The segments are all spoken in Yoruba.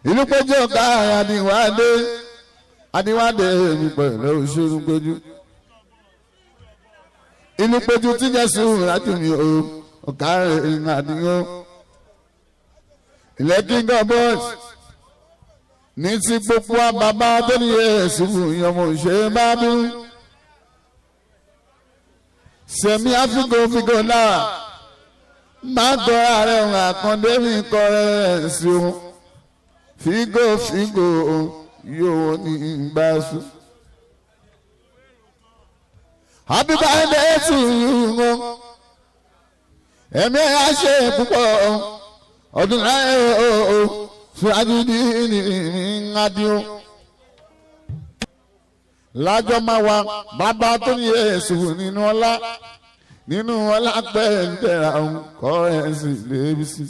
inú péjú ọ̀gá Adéwádé mi pẹ̀lú òṣèlú péjú inú péjú tí Jésù rájú mi o ọ̀gá rẹ̀ àdìyó ilẹ̀ king of boys ní ti gbogbo àbàbà tó ní èsì fún ìyọmọ òṣèré bá bí sẹ̀mí àfikò náà máa gbọ́ ààrẹ òun àkàndé mi kọ́ rẹ̀ sí òun fígò yóò ní ìgbà sùn. Happy birthday to you ẹ̀mí ẹ̀ á ṣe púpọ̀ ọdún láyé fúrájú ní ìrìnàdíò lájọ́ máa wá bàbá tó ní èsù nínú ọlá pẹ̀lẹ́ra kọ́ ẹ̀sìn lébi sí.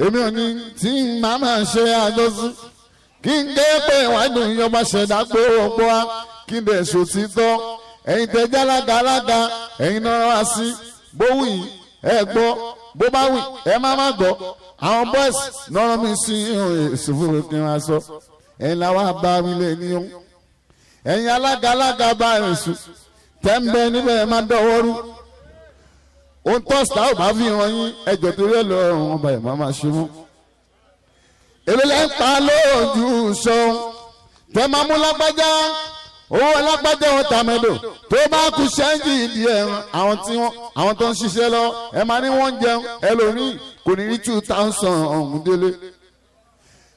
èmi ò ní tí màmá ṣe àjọsí kí n dé pé ìwádìí ìyọba ṣẹ̀dá pé òpó wa kí n dẹ̀ ṣòtítọ́ ẹ̀yin tẹ jálágalága ẹ̀yin náà wá sí bówù yìí ẹ gbọ́ bó bá wì ẹ má gbọ́ àwọn boys náà mi sí èsì fúnra kí n wá sọ ẹ̀yin làwọn bá mi lè níyàn ẹ̀yin alágalága bá èsù tẹ́ńbẹ́ níbẹ̀ ẹ má dọ́wọ́rú ohun tó ṣá ò bá fi hàn yín ẹjọ́ torí ẹ lọ ọ̀hún ọba ẹ̀ má má ṣe mọ́ èlé lẹ́ ń pa lójú sọ tẹ́ máa mú lágbájá owó alágbájá wọn tàmẹ́dò tó bá kú ṣẹ́ńjì ìdí ẹ̀ àwọn tó ń ṣiṣẹ́ lọ ẹ máa ní wọ́n ń jẹun ẹlòmíì kò ní rí 2000 ọ̀hún délé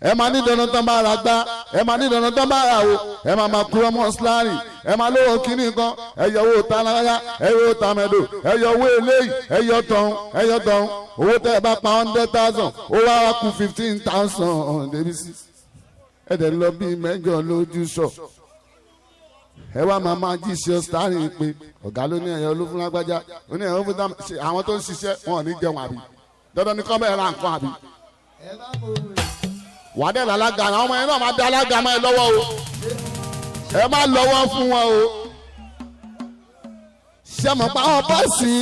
ẹ máa ní dandan tán bá ra gbá ẹ máa ní dandan tán bá ra wo ẹ máa máa kúrọ́ mọ́ síláàrì ẹ máa lówó kínní kan ẹ yọ owó tánáyà ẹ yọ owó tàmẹ́dò ẹ yọ owó eléyìí ẹ yọ tọ̀hún owó tẹ́ ẹ bá pa 100,000 ó wá kú 15,000 ọ̀hún débi sí ẹ dẹ̀ lọ bí mẹ́jọ lójú sọ ẹ wá máa jí ṣe starring pé ọ̀gá ló ní ẹ̀yọ́ olúfún lágbájá ó ní ẹ̀yọ́ olúfún àwọn tó ń ṣiṣẹ́ wọn ò ní jẹun àbí dandan ní kọ́ bẹ́ẹ̀ ra nǹkan àbí. wàá dẹ̀ lálága àwọn ọmọ yẹn náà máa dé alága máa ẹ lọ́wọ́ o ẹ má lọ́wọ́ fún wọn o. ṣé mo pa àwọn bọ́ọ̀sì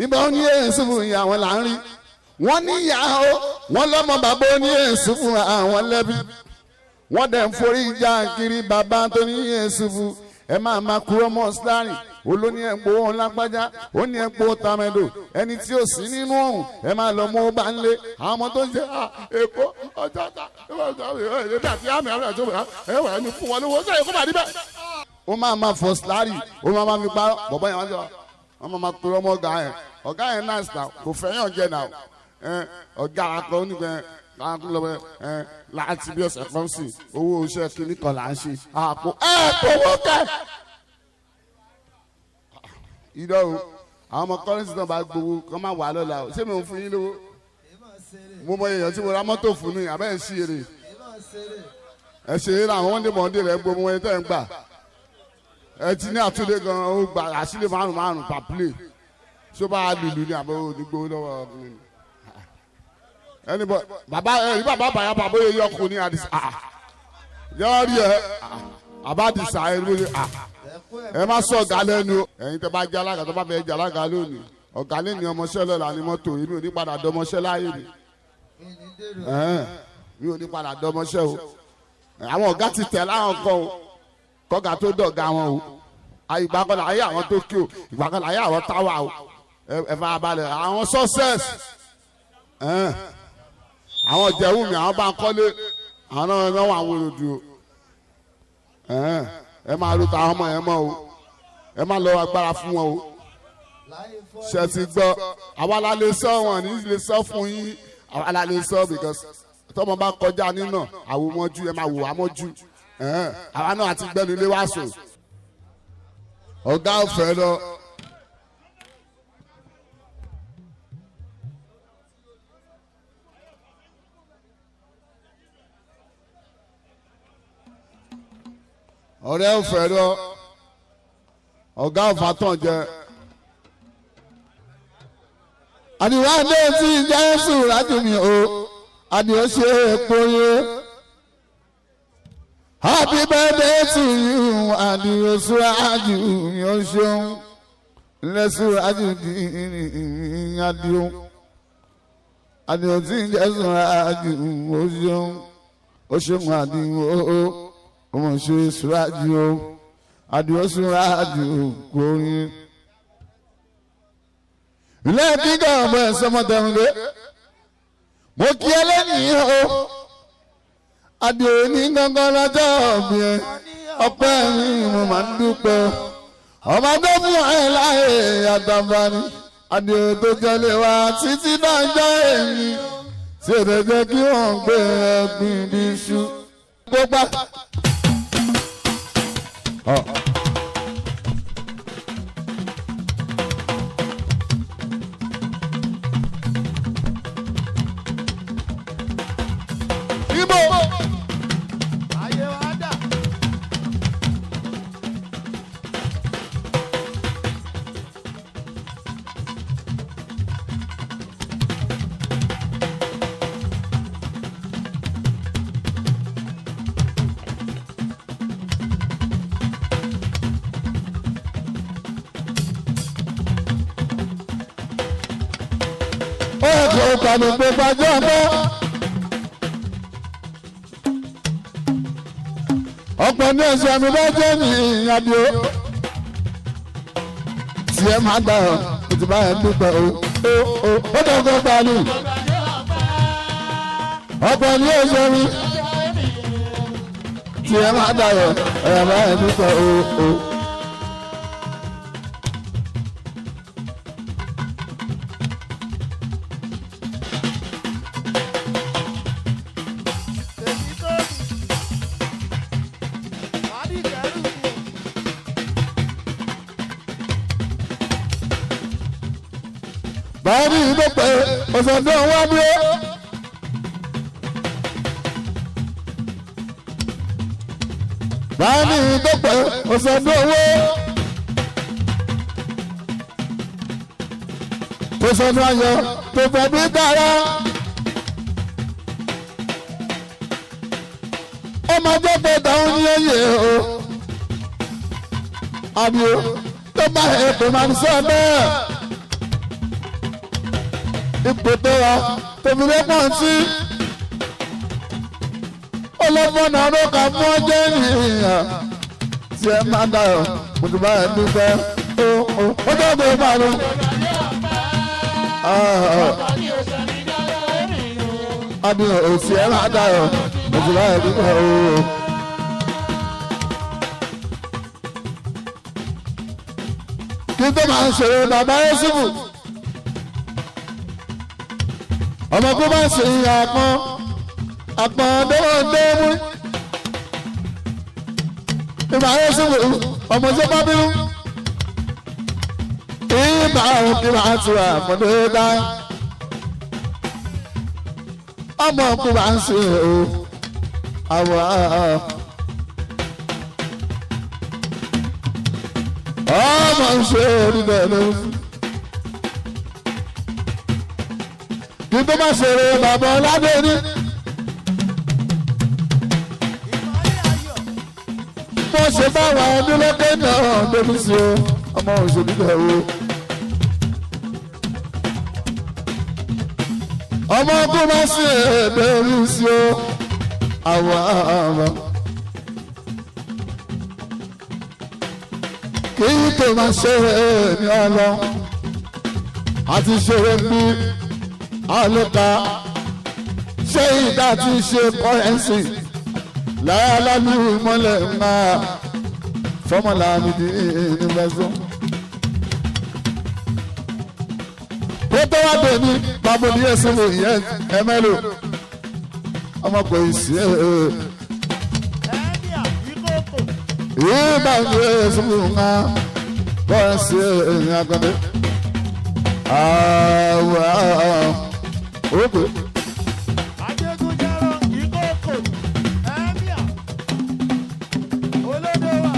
ìbọn ní èsì fún ìyá wọn là ń rí wọ́n ní ìyá o wọ́n lọ́mọ bàbá ó ní èsì fún àwọn lẹ́bí wọ́n dẹ̀ ń forí ìjà kiri bàbá tó ní èsì fún ẹ máa kúrò mọ́ síláàrì olóní ẹ̀pọ̀ wọn lágbájá ó ní ẹ̀pọ̀ tàmẹ́dò ẹni tí ó sí nínú ọ̀hún ẹ máa lọ mọ́ bá ń lé àwọn ọmọ tó ń ṣe èkó ọjà ta ẹbí àti àmì àmì àti ẹwà ẹni fún wọn lówó sẹ́yìn kó bá níbẹ̀. ó máa fọ síláàrì ó máa fi pa bọ̀bọ̀ yẹn wọ́n máa kúrò mọ́ ọ̀gá yẹn náà kò fẹ́yàn jẹ náà ọ̀gá akọ onígbẹ́ láti bí ọ̀sẹ̀ kan sí owó iṣẹ́ kìíní kan là ń ṣe àpò owó kẹ́. ìdọ́ o àwọn ọmọ kọ́rẹ́nsì náà bá gbowó kọ́ máa wà lọ́la o ṣé mi ò fún yín lówó mo mọ èèyàn tí mo ra mọ́tò fún mi àbẹ́ ẹ̀ ṣí èrè ẹ̀ ṣe eré àwọn mọ́ndé rẹ̀ gbogbo wọn tẹ́ ń gbà ẹ ti ní àtúndé gan ó gba àṣìlẹ̀ márùn per play ṣó bá a lùlù ní àbọ̀ onígbó lọ́wọ́ mi ẹni bọ bàbá ẹni bàbá bàyà bàbá yẹ yọkùn ní àdìsá yọrí ẹ àbádìsá ẹ lóye ẹ má sọ ọ̀gá lẹ́nu ẹ̀yin tẹ́ bá jẹ́ alága tó bá fẹ́ jẹ́ alága lónìí ọ̀gá lẹ́ni ọmọọṣẹ́ lọ́la ní mọ́tò èmi ò ní padà dọmọṣẹ́ láàyè mi ò ní padà dọmọṣẹ́ o àwọn ọ̀gá ti tẹ̀ láwọn kan o kọ́gà tó dọ̀gá wọn o ìgbàkọ̀lá ayé àwọn tó kí o ìgbàkọ̀lá ayé àwọn táwa o ẹ fara balẹ̀ àwọn success àwọn jẹ̀wù mi àwọn bá ń kọ́lé àwọn náà wà wọ́n lòdì o ẹ máa ro tàwọn ọmọ yẹn mọ́ o ẹ má lọ agbára fún wọn o ṣe ti gbọ́ àwa la lè sọ wọn ní lè sọ fún yín àwa la lè sọ because tọmọ bá kọjá nínà àwòmọ́jú ẹ máa wò wá mọ́jú àwa náà àti gbẹ́nu ilé wá sùn ọ̀gá ọ̀fẹ́ lọ. ọ̀rẹ́ ọ̀fẹ́ lọ ọ̀gá ọ̀fà tán jẹ. àdìwá ilé tí jésù rájú mi o àdìwá ṣe é pòye. happy birthday to you àdìwá ṣúrájú mi ó ṣeun lẹ́ṣúrájú di àdìwá. àdìo tí ń jẹ́ sùn àjù ó ṣeun àdìo ọmọ ṣe sùrájù o àdìo sùrájù kòrin. ilé kíkọ́ ọmọ ẹ̀ sọmọtẹ̀rùndé mo kí ẹ lẹ́yìn o àdìo ní gangan lọ́jọ́ ọ̀bì ẹ̀ ọpẹ́ mi mo máa ń dúpẹ́ ọmọ tó fún ẹ láyé àtàǹfààní àdìo tó jẹlé wa títí dájọ́ èyí tí èdè jẹ́ kí wọ́n gbé ẹ̀gbìn ní iṣu gbogbo. Ibo. Ayé wa dà. Ó kàlù gbogbo ajọ́ mọ́. Ọ̀pọ̀ ní ẹ̀sẹ̀ mi bá jẹ́ ní ìyàdí o. Tí ẹ máa gbà ọ́, o ti bá ẹ dúpẹ́ o. Ó dọ̀gbọ́ kàlù. Ọ̀pọ̀ ní ẹ̀sẹ̀ mi. Tí ẹ máa gbà ọ́, ẹ bá ẹ dúpẹ́ o. Báyìí ní ìdókòó ọ̀sán wá dúró. Báyìí ní ìdókòó ọ̀sán owó. Tó sọnù ayọ̀ tó fẹ́ bí dára. Ó máa jẹ́ pé táwọn ní ẹ̀yẹ o. Àbí o tó bá ètò máa ń sọ bẹ́ẹ̀. Ipò tó wà tóbi lẹ́pọ̀n sí ọlọ́fọ́nà ló kà fún ọjọ́ ènìyàn tí ẹ máa dayọ̀ mo ti bá ẹ dúpẹ́ ó tó tó bá lọ. Adìyẹ òsì ẹ máa dayọ̀ mo ti bá ẹ dúpẹ́ o. Kí n tó máa ń ṣòro bàbá Yẹ́sùfù. Ọmọ kó bá ṣe àpọn dẹ́wọ́dẹ́wọ́ ìbá yẹn sọ ọmọ tó bá bínú ìbá òun kí máa tura àpọ̀dé dá ọmọ kó bá ń ṣe àwọ̀ ọmọ ń ṣe oníbẹ̀ lóhùn. Kí tó máa ṣeré bàbá ọ̀làdé ní. Mo ṣe báwa ọdún lókè náà débi sí o, ọmọ òṣèlú bẹ̀ o. Ọmọ ọdún máa ṣe débi sí o, àwọn àmọ́. Kí tó máa ṣeré ní ọlọ́, àti ṣeré ní. Àlùkà ṣé ìdá tí ṣe kọ́rẹ́nsì láyálálú ìmọ̀lẹ̀ ńlá fọ́mọ̀lá àmìdí ìnìbẹ̀sùn. Ó tó wá dé ní babodi ẹ̀sìn wò yẹn ẹ̀mẹ́lò ọmọkùnrin sí ẹ̀. Ìbá ń gbé ẹ̀sìn wò ńlá kọ́rẹ́nsì ẹ̀yìn àgbẹ̀dẹ. Ogo. Ajégúnjẹrọ ìkókò ẹ̀míà olódò wa.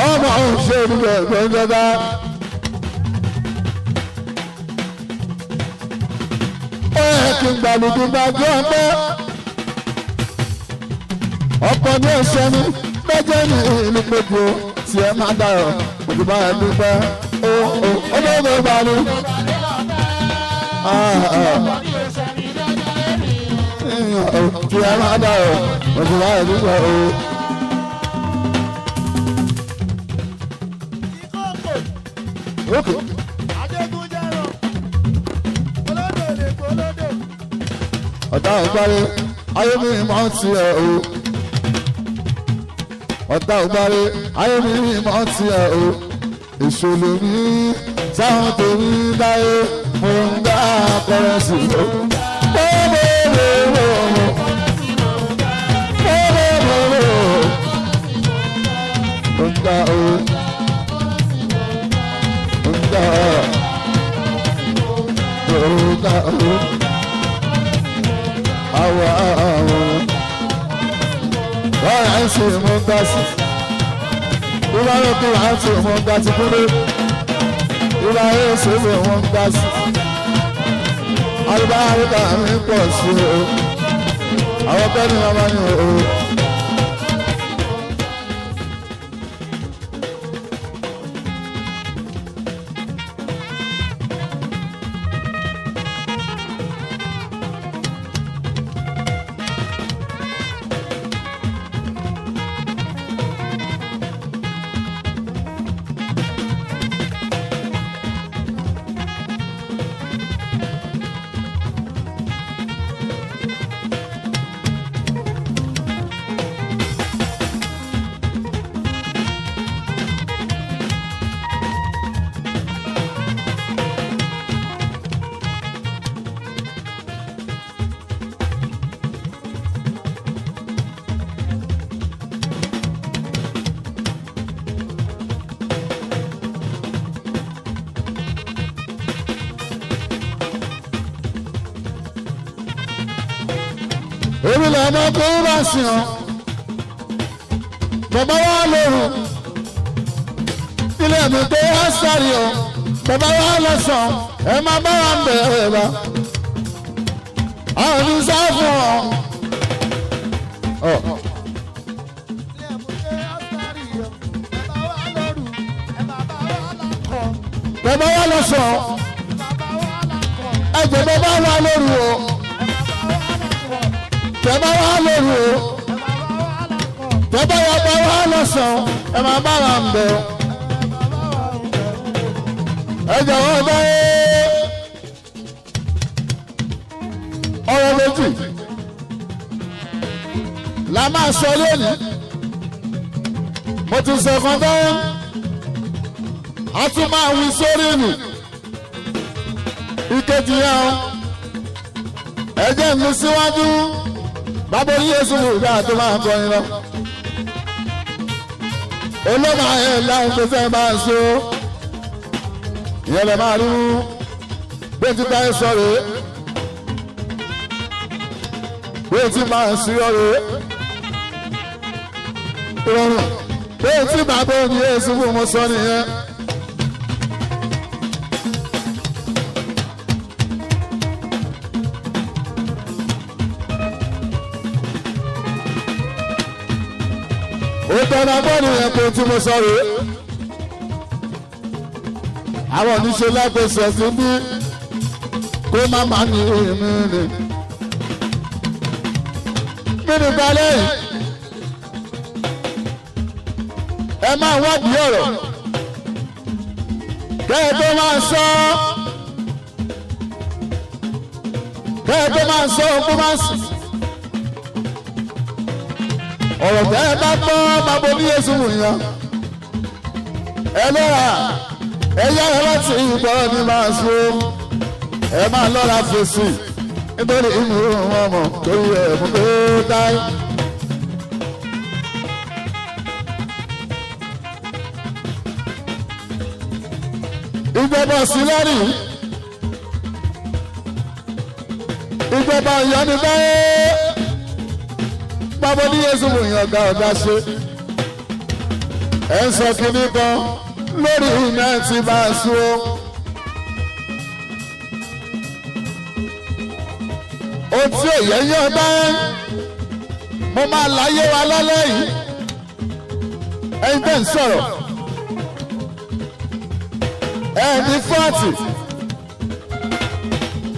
Ọmọ òṣèlú ẹ̀gbọ́n jọba. Ó yẹ kí n gbàlùkù gbàgbọ́ ọgbẹ́. ọ̀pọ̀ ní ẹ̀ṣẹ̀ mi lọ́jọ́ ní ìlú gbogbo tí ẹ máa dárọ̀ òkú bá ẹ dúpẹ́ olóògbé bá ní. Tí ẹ máa dárọ̀ òkú bá ẹ dúpẹ́ o. Okay. Ọ̀tá ògbárí ayé mi máa ń tiẹ̀ o. Ọ̀tá ògbárí ayé mi máa ń tiẹ̀ o. Ìṣòro mi sáwọn tèmi láyé mo ń dá akọrẹ sí o. Mo ń dá o. Mo ń dá o. Mo ń dá o. Wọ́n ń ṣe ìmúgbàsí. Ìwà lókè wà ń ṣe ìmúgbàsí kúrò. Ìwà yóò ṣe ìmúgbàsí. Àlùbá àrùkà mi pọ̀ sí o. Àwọn bẹ́ẹ̀ni wọn máa ń yàn o. Èmi lọ́mọ kó bá sìn ọ́, bàbá wa lóru, ilé mi tó wá sáré ọ́, bàbá wa lọ́sàn, ẹ má bá wa ń bẹ̀rẹ̀ bá, àwọn ní sá fún ọ. Bàbá wa lọ́sàn, ẹ̀jẹ̀ bàbá wa lóru o. Tẹ́bá wá lóru o, tẹ́bá wá bá wá lọ́sàn-án, ẹ máa bá wa ń bẹ̀. Ẹ jọ̀wọ́ báyé ọ̀rọ̀ méjì la máa sọ lónìí. Mo ti sọ kan bẹ́ẹ̀, a tún máa wí sórí mi. Ìkejì yẹn o, ẹ jẹ́ mi síwájú. Bàbá orí Yéṣu ìgbà tó máa ń kọrin lọ. Olóòmà ẹ̀ láwọn tó fẹ́ bá ń so. Ìyẹn lè máa rí bí ti bá ń sọ rèé. Bí ti máa ń sí ọ̀rẹ́. Ìrọ̀rùn bí ti bàbá orí Yéṣu fún mo sọ nìyẹn. Tọ́lá bọ́ọ̀lù yẹn kò tí mo sọ rèé. Àwọn oníṣẹ́ lágbèsè sí bí kó má má ní èmi ni. Nínú balẹ̀ ẹ máa wádìí ọ̀rọ̀. Kẹ́ẹ̀ tó máa sọ. Kẹ́ẹ̀ tó máa sọ kó máa sùn. Ọ̀rọ̀ tẹ́ ẹ bá gbọ́ máa bo ní Yéṣu wùyàn. Ẹ lọ́ra ẹ yára láti ìgbọ́rọ̀ ní máa so. Ẹ máa lọ́ra fèsì nítorí inú wọn mọ̀ torí ẹ̀ mú pé dáì. Ìjọba sílárì ìjọba ìyọ́nú báyé. Bàbá ní Yéṣu wòyàn ọ̀gá ọ̀dá ṣe. Ẹ ń sọ kínní kan lórí iná tí bá a sún ó. Ohun tí òye yán bá mo máa láyé wa lálẹ́ yìí ẹ̀yin tẹ́ ń sọ̀rọ̀ ẹni fọ́ọ̀tì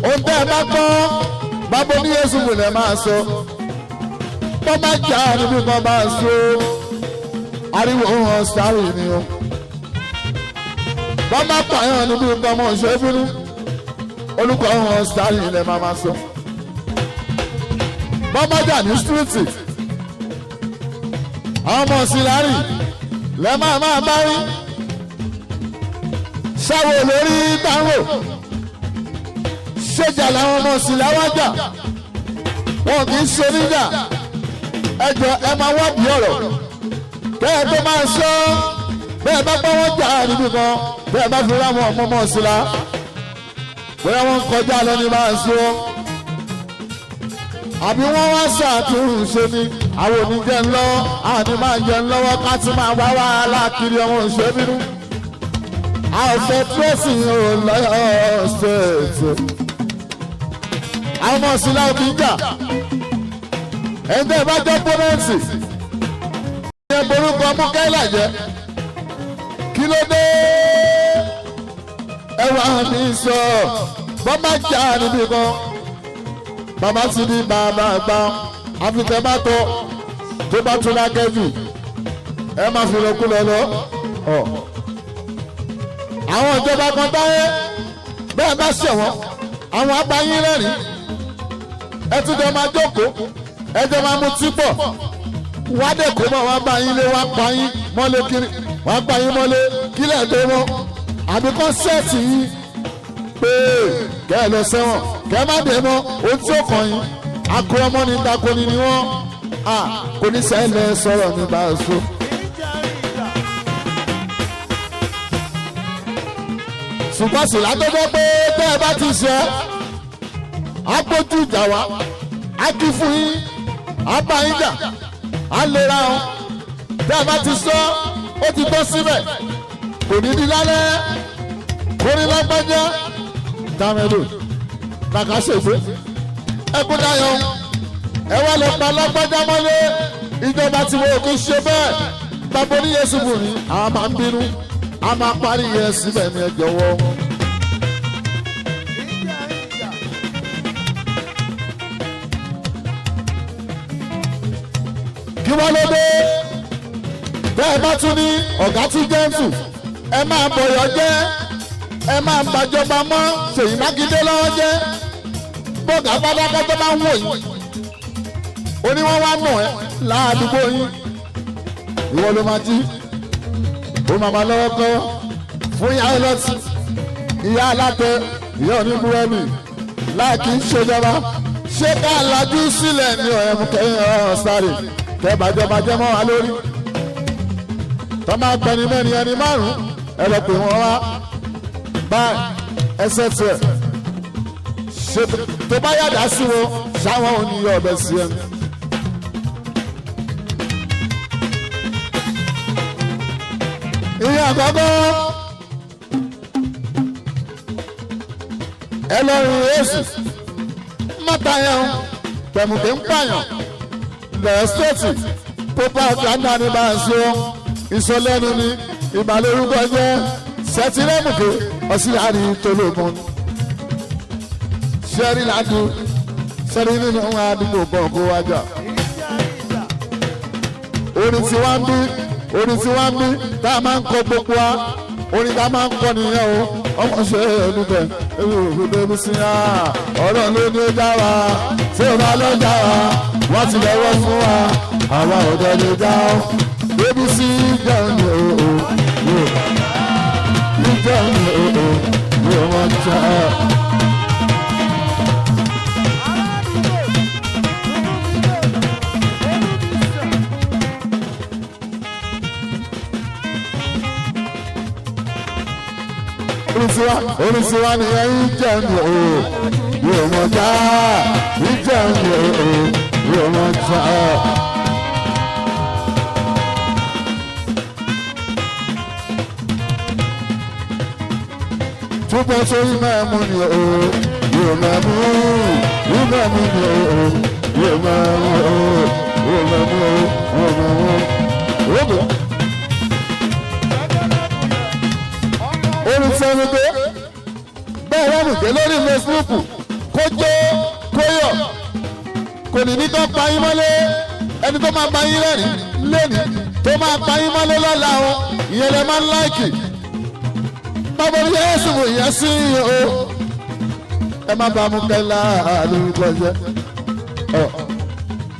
ohun tẹ́ ẹ bá gbọ́ bábo ní Yéṣu bùnẹ̀ máa sọ bọ́ máa jà níbi kan bá so ariwo hàn sáré ni o bọ́ máa pààyàn níbi kan mọ̀ ṣe bínú olùkọ́ hàn sáré ilẹ̀ máa sọ bọ́ máa jà ní stíríìtì àwọn ọmọ sílárì lẹ́ máa bá rí ṣáwó lórí táwọn ṣèjà làwọn ọmọ síláwájà wọn kì í ṣe níjà ẹjọ ẹ máa wádìí ọ̀rọ̀ bẹ́ẹ̀ tó máa sọ bẹ́ẹ̀ bá gbọ́ wọn jà níbi kan bẹ́ẹ̀ bá fi ráwọn ọmọ sílá bóyá wọn kọjá lọ ní máa sọ àbí wọn wá ṣàtúnṣe ní àwọn oníjẹ ńlọ́wọ́ àní máa jẹ ńlọ́wọ́ ká tún máa wá wàhálà kiri ọmọ òṣèbínú àfẹ tírẹsì lọ́yọ̀ ṣètò àwọn ọmọ sílá òbí ń jà ẹ̀ńtẹ́ bá jẹ́ pọ́nẹ́ǹtì ìyẹn borúkọ mú kẹ́lá jẹ́ kí ló dé ẹwà mi sọ bọ́ má jà níbi kan bàbá ti ní bàbá àgbà àfitẹ́ bá tọ́ tó bá tún lákẹ́jù ẹ má fi lọ́kú lọ́lọ́ àwọn ìjọba kan táyé bẹ́ẹ̀ bá ṣẹ̀wọ̀n àwọn abáyín rẹ́rìn ẹ tún jọ máa jókòó ẹ jọ máa mú típọ̀ wádé kó mọ̀ wá bá yín lé wá pa yín mọ́lé kiri wá pa yín mọ́lé kílẹ̀ tó mọ́ àbí kọ́nsẹ́ẹ̀tì yín pé kẹ́ ẹ lọ sẹ́wọ̀n kẹ́ ẹ má dé mọ́ ohun tí ó kàn yín akọ ọmọ ní takoni ni wọ́n kò ní sẹ́lẹ̀ sọ̀rọ̀ mi bá a so. ṣùgbọ́n sì látọ́jọ́ pé tẹ́ ẹ bá ti ṣe àpótí ìjà wa á kí fún yín á bá yín jà á lè ra wọn tẹ́ ẹ bá ti sọ ó ti tọ́ síbẹ̀ kò ní di lálẹ́ kò ní lágbájá dámẹ́lò kàkà ṣèṣe ẹkún dáyọ̀ ẹ wá lọ pa lágbájá mọ́lé ìjọba tí wọ́n kò ṣe bẹ́ẹ̀ bàbá ní Yéṣu bù ní àwọn máa ń bínú a máa parí yẹn síbẹ̀ ní ẹ jọ̀wọ́. kí wọ́n ló dé bẹ́ ẹ bá tún ní ọ̀gá tí jẹ́ǹtù ẹ máa bọ̀yọ̀ jẹ́ ẹ máa gbàjọba mọ́ Ṣèyí Mákindé lọ́wọ́ jẹ́ bọ́gà pátákọ́ tó máa ń wò yín oníwọ́n wá mọ̀ ẹ́ láàdúgbò yín ìwọ ló máa jí ó máa máa lọ́wọ́ kọ́ fún ìyá ọlọ́tí ìyá alátẹ ìyá oníbúrẹ́mì láì kí ń ṣèjọba ṣé ká lajú sílẹ̀ ní ọ̀rẹ́ mú kẹ́yìn ọ̀rọ̀ sáré kẹ́bàjọba jẹ́ mọ́ wa lórí tọ́ máa gbẹni mẹ́rin ẹni márùn-ún ẹ lọ pè wọ́n wá báyìí ẹsẹ̀ tiẹ̀ ṣe tó bá yàdá sí wọn ṣáwọn ò ní yọ ọbẹ̀ sí ẹni. ìyá àkọ́kọ́ ẹlọ́run Yéṣu mọ́ta yẹn tẹ̀mùtẹ̀ ń pààyàn lẹ́ẹ̀ stéètì pópá ọ̀gáńdà ní bá a ṣe ọ́ ìsọlẹ́nu ní ìbàlórúkọ jẹ́ sẹ́tìrẹ́mùkè ọ̀sìnláàrí tológun ṣẹ́rí ládù ṣẹ́rí nínú àdúgbò kọ̀ọ̀kọ̀ wájà orin tí wọ́n ń bí orin tí wọ́n ń bí tá a máa ń kọ gbogbo wa orin tá a máa ń kọ nìyẹn o ọmọ ṣe olùbẹ̀ ewu òfurufú ewu sí ya ọ̀rọ̀ ló ní ó já wa tí ó bá lọ já wa wọ́n ti lọ́wọ́ fún wa àwa ọ̀dọ́ lè já o ebi sí jẹun ní o jẹun ní o yóò wọ́n já o. Oríṣiríṣi ni ẹ̀yin jẹ́ ní o yóò mọ̀ já ìjẹ́ ní o yóò mọ̀ já. Túbọ̀ sórí mẹ́mú ni o yóò mẹ́mú ìmẹ́mú ni o yóò mẹ́mú o yóò mẹ́mú. lórí Facebook kó jó kó yọ̀ kò ní ní kó pa yín mọ́lé ẹni tó máa pa yín lẹ́rìn lẹ́nìí tó máa pa yín mọ́lé lọ́la o ìyẹn lè máa ń láìkì báwo ni Jésù wò yẹn sí o ẹ má bá mú kẹ́lá lórúkọ jẹ́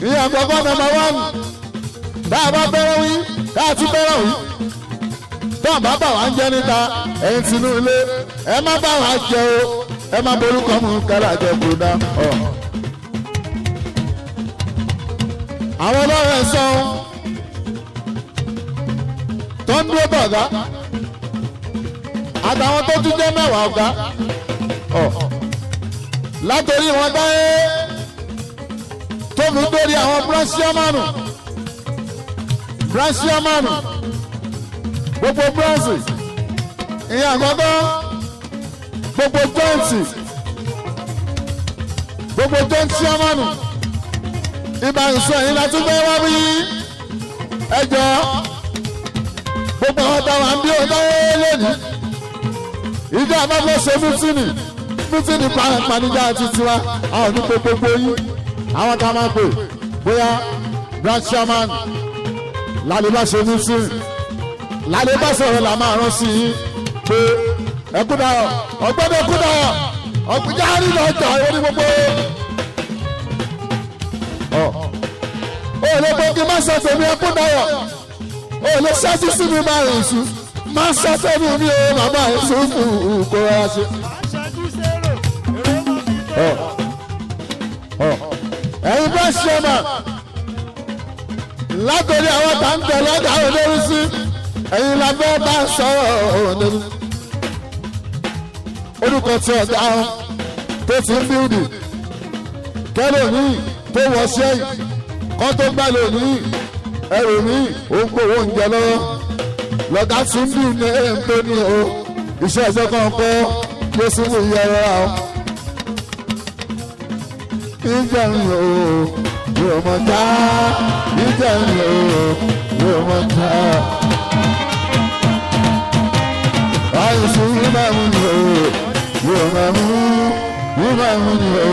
ìyẹn àkọ́kọ́ nọ́mbà 1 tá a bá bẹ̀rẹ̀ wí tá a ti bẹ̀rẹ̀ wí tó a bá bà wá ń jẹ́ níta ẹ̀yin tinú ilé ẹ má bá wá jẹ o ẹ má borúkọ mú kẹ́lá jẹ kúrúdá àwọn ọlọ́run ẹ̀sán tó ń dúró bọ̀gá àtàwọn tó tún jẹ́ mẹ́wàá ọ̀gá látòrí wọn dáyé tó fi dórí àwọn bránṣíọ́mánù gbogbo bronze ìyẹn àkọ́kọ́ gbogbo jointíọ́mánù ìbá ìsọ yìí láti fẹ́ wá bí ẹjọ́ gbogbo ọ̀tá wa ń bí ọ̀tá lónìí ìjọ àbáfẹ́ ṣe mítìnì pàníjà àti tiwa àwọn onípe gbogbo yìí àwọn tá a máa pè bóyá branch chairman lálébá ṣe mítìnì lálébá sọ̀rọ̀ là máa rán sí i pé ẹkúdàyọ̀ ọgbẹ́ni ẹkúdàyọ̀ ọgbẹ́járí lọ́jọ́ orí gbogbo. ó lè gbógi má sọ tèmi ẹkúdàyọ̀ ó lè ṣáájú sí mi máa rìn sùn má sọ tèmi mi ò màmá ẹ̀sùn fún kó rárá ṣe. ẹ̀yin bá ṣe mà látòrí àwọn tá ń tẹ̀lé ọ̀gá olórí sí ẹ̀yin la fẹ́ bá sọ̀rọ̀ olórí. orúkọ tí ọ̀gá wọn tó ti ń bíldì kẹ́lò ní tó wọ́ sẹ́yìn kọ́ tó gbá lónìí ẹrù ní òǹkòwò oúnjẹ lọ́wọ́ lọ́gá tí ń bí ní èèyàn tó ní o iṣẹ́ ẹ̀ṣẹ́ kan kọ́ ló sì wù yẹrẹ àwọn. ìjẹun o yóò mọ̀ tá ìjẹun o yóò mọ̀ tá. àìsí ìmáàmù ni o yóò máa mú ìmáàmù ni o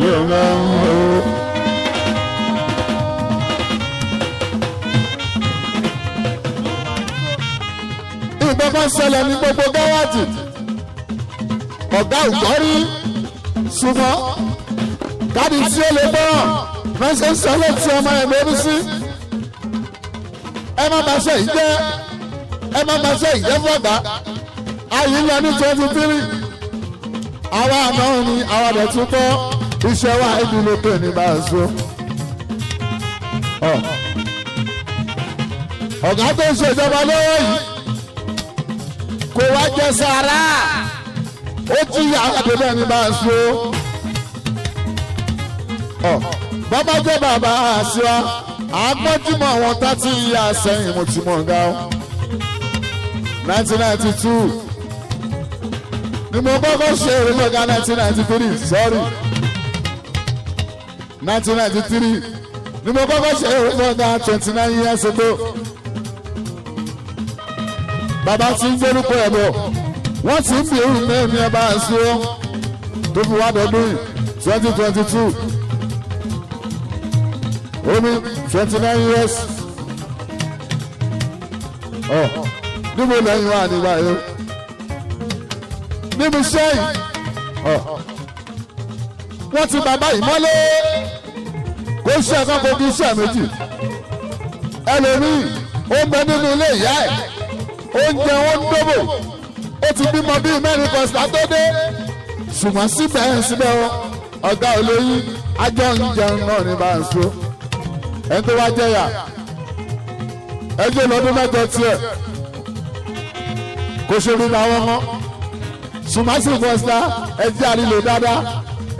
yóò máa mú o. ìgbọ́kàn ṣẹlẹ̀ ní gbogbo gáwájì ọ̀gá ògbọ́rí ṣùgbọ́n káàdì tí ó lè gbọ́ràn ránṣẹ́ sọ́lẹ̀ tí ọmọ ẹ̀ lórí sí ẹ má bá ṣe ìjẹ́ fọ́gbà ayé ń lọ ní 23 àwa àná ni àwa rẹ̀ tún kọ́ iṣẹ́ wa ìdílé pé ní bá a so. ọ̀gá tó ń ṣèjọba lọ́wọ́ yìí kò wá jẹ sàrà ó ti yà àdébẹ̀ ní bá a so. bàbá jẹ́ bàbá àṣìwá àgbọ́júmọ̀ àwọn 30 years sẹ́yìn mo ti mọ̀ ń ga ọ́ 1992 ni mo kọ́kọ́ ṣe ìrìnlọ́gá 1993 sorry 1993 ni mo kọ́kọ́ ṣe ìrìnlọ́gá 29 years ago. bàbá tí ń gbórúkọ ẹ̀ bọ̀ wọ́n ti ń bí irú mẹ́rin ẹ̀ bá a sí ọ́ tó fi wá dọ́dún 2022 omi 29 years níbo lẹ́yìn wà nígbà yẹn níbi sẹ́yìn wọ́n ti bàbá yìí mọ́lé kó ṣe ẹ̀kan kó kí iṣẹ́ méjì ẹlòmíì ó ń bẹ nínú ilé ìyá ẹ̀ oúnjẹ wọn ń dóbò ó ti bímọ bíi mẹ́rin kọ̀ọ̀sán tó dé ṣùgbọ́n síbẹ̀ ọ̀gá olóyún ajọ́ ń jẹun náà ní bá ń so ẹni tó wá jẹ́yà ẹjọ́ lọ́dún mẹ́jọ tiẹ̀ kò ṣe rí làwọn mọ́ sùmásì fọ́sítà ẹjẹ́ àrílò dáadáa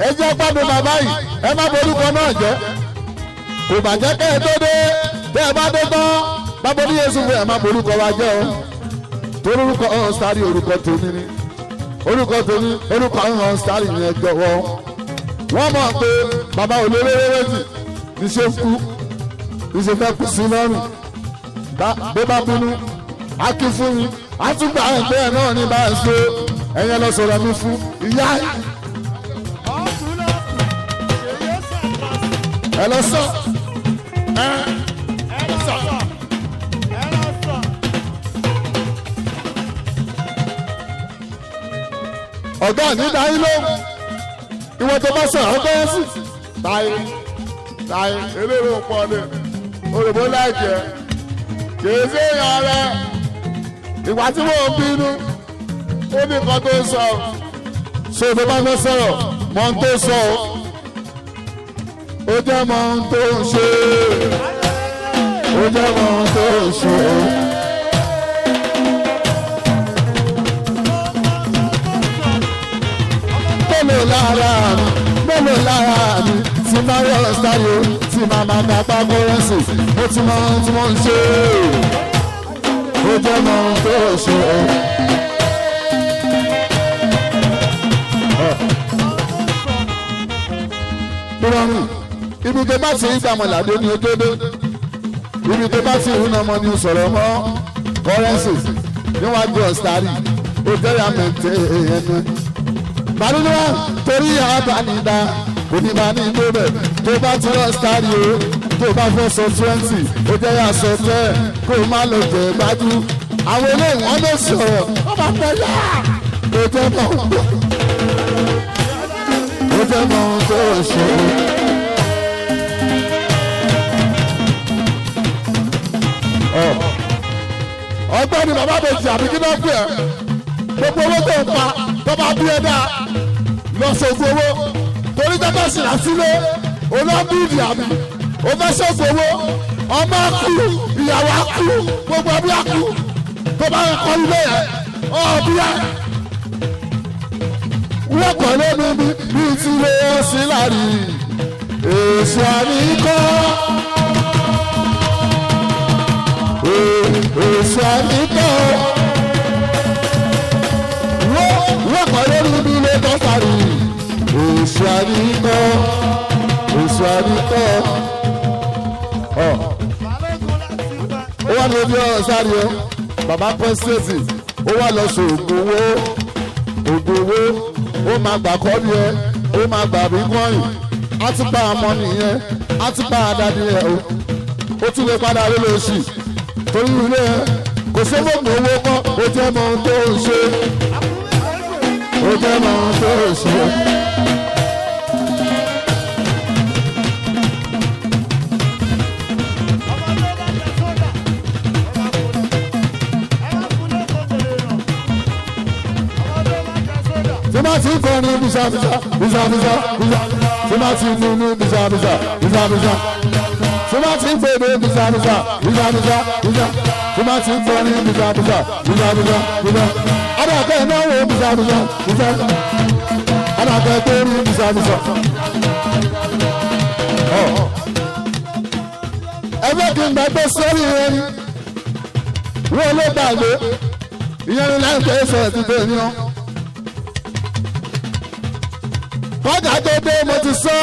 ẹjẹ́ gbádùn bàbá yìí ẹ má borúkọ náà jẹ́ kò bàjẹ́ kẹ́ ẹ tó dé tẹ́ ẹ bá dé tán bábọ́ ní Yéṣu fún ẹ má borúkọ wa jẹ́ o torí orúkọ ọ̀hún sáré orúkọ tòní ni orúkọ tòní orúkọ ọ̀hún sáré yẹn jọ̀wọ́ wọ́n mọ̀ pé bàbá olóró méjì níṣẹ́ kú níṣẹ́ fẹ́ kú sí lọ́rùn bó bá bínú á kí fún mi á tún gbà ẹgbẹ́ ẹ̀ náà ní bá a ṣe ẹ̀yin lọ sọ̀rọ̀ mi fún ìyá ẹ lọ sọ ọ̀gá ní dáyé ló ìwọ tó bá sọ̀rọ̀ ọ̀gá yẹn sì táyé eléèrè ń pọ̀ ní òròbó láìjẹ́ kìí sí èèyàn rẹ ìgbà tí mò ń bínú ó ní nǹkan tó ń sọ ṣé tó bá fẹ́ sọ̀rọ̀ mọ ohun tó sọ ó jẹ́ mọ ohun tó ń ṣe ó jẹ́ mọ ohun tó ń ṣe. mélòó lára mi tí máa yọ ṣáyé tí máa máa gbapá kọ́rẹ́nsì ó ti mọ ohun tí mo ń ṣe ó jẹ́ mọ ohun tó ṣe. Bùrọ̀mù ibi tó bá ti ń gbàmọ̀ládé ni ojúdó ibi tó bá ti ń ọmọ ni sọ̀rọ̀ mọ́ kọ́rẹ́nsì níwájú ọ̀sítárì ó jẹ́rìí àmẹ́tẹ́ ẹ̀yẹ́nu. Bàlúwà torí àbánidá kò ní bá ní gbébẹ̀ tó bá ti lọ sítárì o tó bá fẹ́ sọ 20 ó jẹ́ yà sọ 10 kó má lọ jẹ́ gbájú. Àwọn eléyìí wọ́n lè sọ̀rọ̀ wọ́n máa pẹ́ yá ó jẹ́ mọ́ ó jẹ́ mọ́ tó ṣe. Ọgbẹ́ni bàbá méjì àbí kí náà pè é gbogbo owó tó ń pa tó bá bí ẹ dáa lọ sọ̀gbọ̀ owó torí tẹ́tẹ́ sì rà sílé olóńgbìdì àbí o fẹ́ sọ̀gbọ̀ owó ọmọ akú ìyàwó akú gbogbo ẹbí akú tó bá ń kọ́ ilé yẹn ọ̀bí ẹ. wọ́n kọ́ lómi bí ti lé sí láàrí èso àníkọ́ èso àníkọ́. Wọ́n kọ́ lórí ibi ilé tó parí. Èso àríkọ́. Ó wà lórí ọ̀rọ̀ sáré o. Bàbá pẹ́sìtì ó wà lọ sọ ògùn owó. Ó máa gbà kọ́ ni ẹ. Ó máa gbà bí kọ́yìn. Á ti bá àmọ́ nìyẹn. Á ti bá àdáni ẹ o. Ó tún lè padà rí lóṣì. Torí ilé ẹ kò sóbògùn owó kọ́. Ó jẹ́ mọ ohun tó ń ṣe. Ó jẹ́ mọ ohun tó ń ṣe. Tí máa ti ń kọrin bísàbísà tí máa ti ń nínú bísàbísà tí máa ti ń pèdè bísàbísà tí máa ti ń kọrin bísàbísà adàkẹ́ ìnáwó bísàbísà adàkẹ́ ìpérí bísàbísà. Ẹgbẹ́ kí n gbàgbé sórí ẹni wọ́n ló gbàgbé ìyẹn ní láìpẹ́ sọ̀rọ̀ ti bẹ́ẹ̀ ni ọ́. Kọ́jà tó dé mo ti sọ.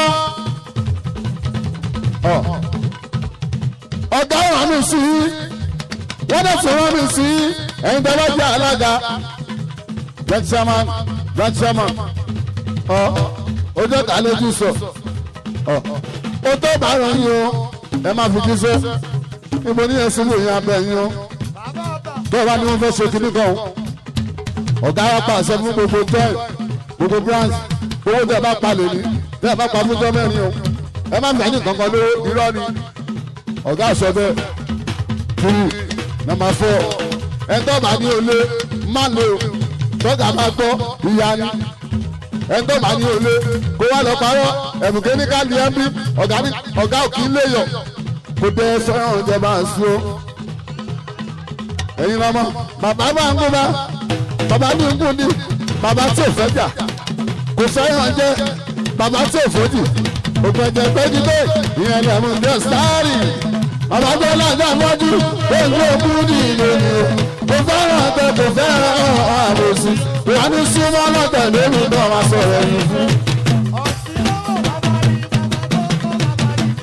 Ọ̀gá ràn mí sí i. Wọ́n dẹ̀ ti rán mi sí i. Ẹ̀yin tẹ́lá jẹ́ alága. Branch chairman. Ojú ọ̀tá lójú sọ. Ó tó bá ràn yín o. Ẹ máa fi jíṣẹ́. Ibo ní ẹ̀sìn ló yín abẹ́ yín o. Tó o bá ní wọ́n fẹ́ ṣe kíní kan. Ọ̀gá wa pàṣẹ fún gbogbo tẹ́ẹ̀ gbogbo branch. Owó tẹ́ ẹ bá pa lèmi tẹ́ ẹ bá pa fún gọ́mẹ̀rin o ẹ má mẹ́rin kankan ló irọ́ ni ọ̀gá àṣọ bẹ́ẹ̀ kiri nàmbà 4 ẹ tó bá ní olé má lè o tọ́jà máa gbọ́ ìyá ni ẹ tó bá ní olé kó wá lọ parọ́ ẹ̀bùkẹ́ ní ká lè ẹ́ bí ọ̀gá òkì ń léyọ̀ kó dé sọ́yàn oúnjẹ máa ń sún ẹ̀yin lọ́mọ bàbá máa ń gún bá bàbá ní ń gún ní bàbá tí ò fẹ́ jà kò fẹ́ràn jẹ́ bàbá tí ò fojì òpèjẹ péjú dé ìyẹn lẹ́mú dé sáré bàbá tó lájà mọ́jú gbogbo òkú ní ìlú ni o kò fẹ́ràn tẹ kò fẹ́ràn àbòsí ìwádìí súnmọ́ lọ́tẹ̀ lórí náà wá sọ̀rọ̀ ẹ̀yìn fún.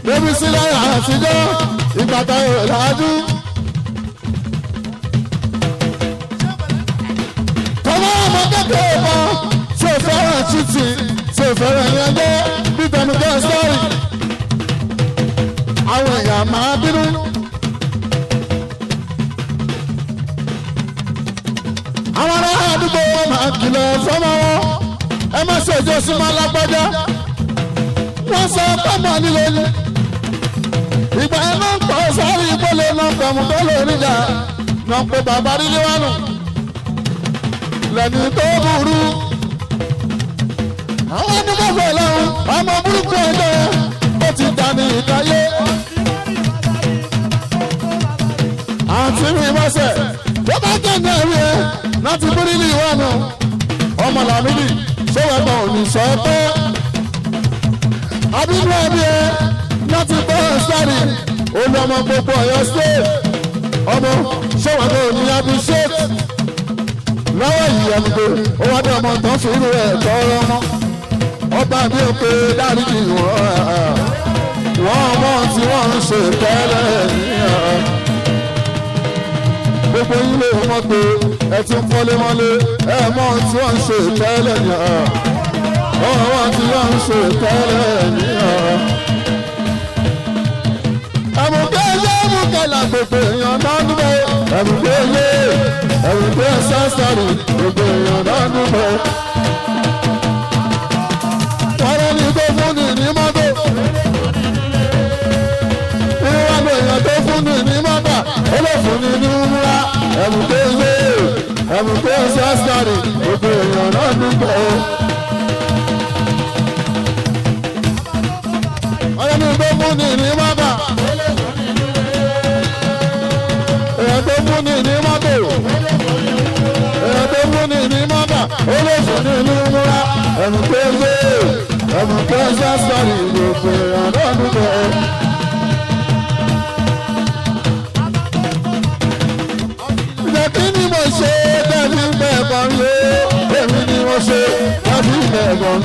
débi sílẹ̀ àtijọ́ ìgbàta ìrọ̀lájú. àwọn ọmọ kékeré kan tí ò fẹ́ràn títì tí ò fẹ́ràn yẹn jẹ́ bí tẹnudẹ́ sọ́ọ̀rì àwọn èèyàn máa bínú. àwọn ará àdúgbò wọn máa kìlọ̀ fọ́mọ wọn ẹ má ṣèjọ súnmọ́ lágbájá wọ́n sọ pọ́mọ nílé ní. ìgbà yẹn náà ń pọ̀ sáré ìpele náà pẹ̀mú tó lè níjà náà pé bàbá nílé wà nù lẹ́ni tó burú. àwọn onímọ̀fẹ́ lọ́hùn ọmọ burúkú ẹjọ́ ó ti dà ní ìdáyé. àǹtí mi mọ́sẹ̀ tó bá jẹ́ ní ẹ̀rí ẹ láti búrí ní ìwà nù ọmọ làmídì ṣéwẹ̀gbọ̀n ò ní sọ pé abínú ẹbí ẹ láti bọ́ sáré olú ọmọ gbogbo Ọ̀yọ́ state ọmọ ṣéwẹ̀gbọ̀n ò ní abíṣẹ́tì lọ́wọ́ yìí ẹni pé ó wá dé ọmọ tó ń fi irú ẹ̀ tọrọ mọ́ ọba mi ò pé dáríjì wọ́n mọ̀ tí wọ́n ń ṣe tẹ́lẹ̀ níyàn. gbogbo yín lè mọ́tò ẹ tún fọ́lé mọ́lé ẹ mọ̀ tí wọ́n ń ṣe tẹ́lẹ̀ níyàn. wọ́n mọ̀ tí wọ́n ń ṣe tẹ́lẹ̀ níyàn. ẹ̀mùkẹ́lá gbogbo èèyàn náà dúró ẹ̀mùkẹ́ sásárì gbogbo èèyàn náà dúró. wọ́n ní tó fún ní ní mọ́tò ìwádìí èèyàn tó fún ní ní mọ́tà ó lè fún ní ní múra ẹ̀mùkẹ́ sásárì gbogbo èèyàn náà dúró. wọ́n ní tó fún ní ní mọ́tà. Ẹ̀ẹ́dẹ́ fún ní ní mọ́tò. Ẹ̀ẹ́dẹ́ fún ní ní mọ́tà. Ó lè fún ní ní múra. Ẹ̀mùkẹ́ sásárì gbogbo èèyàn náà dúpẹ́. Ìjẹ́ kí ni mo ṣe tẹ́bí mẹ́ẹ̀kan lé? Èmi ni mo ṣe tẹ́bí mẹ́ẹ̀kan.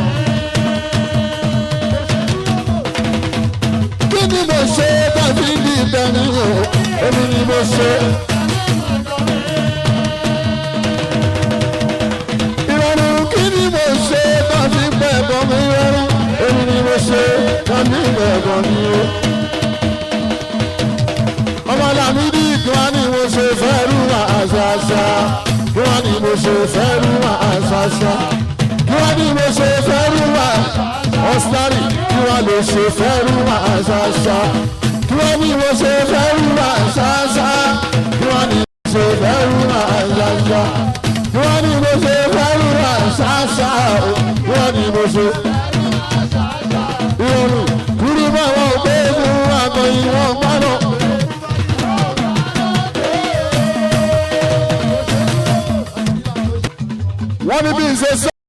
Kí ni mo ṣe tẹ́bí ní ìbẹ̀rù o? Èmi ni mo ṣe. Ìrọ̀rùn kí ni mo ṣe tàbí bẹ̀ẹ̀bọ̀ mi rọrùn. Èmi ni mo ṣe tàbí bẹ̀ẹ̀bọ̀ mi o. ọmọ Lámídì kí wọ́n ní mo ṣe fẹ́rù àṣàṣà. Kí wọ́n ní mo ṣe fẹ́rù àṣàṣà. Kí wọ́n ní mo ṣe fẹ́rù ọ̀sítárì. Kí wọ́n lè ṣe fẹ́rù àṣàṣà. Kí wọ́n ní mo ṣe fẹ́rù àṣàṣà. Kí wọ́n ní mo ṣe fẹ́rù àṣàṣà. Kí wọ́n ní mo ṣe fẹ́rù àṣàṣà. Kí wọ́n ní mo ṣe ìrọ̀rùn kúrú mọ́ àwọn òpé fún àgọ́ ìwọ̀n pálọ̀. wọ́n ní bí n ṣe sọ.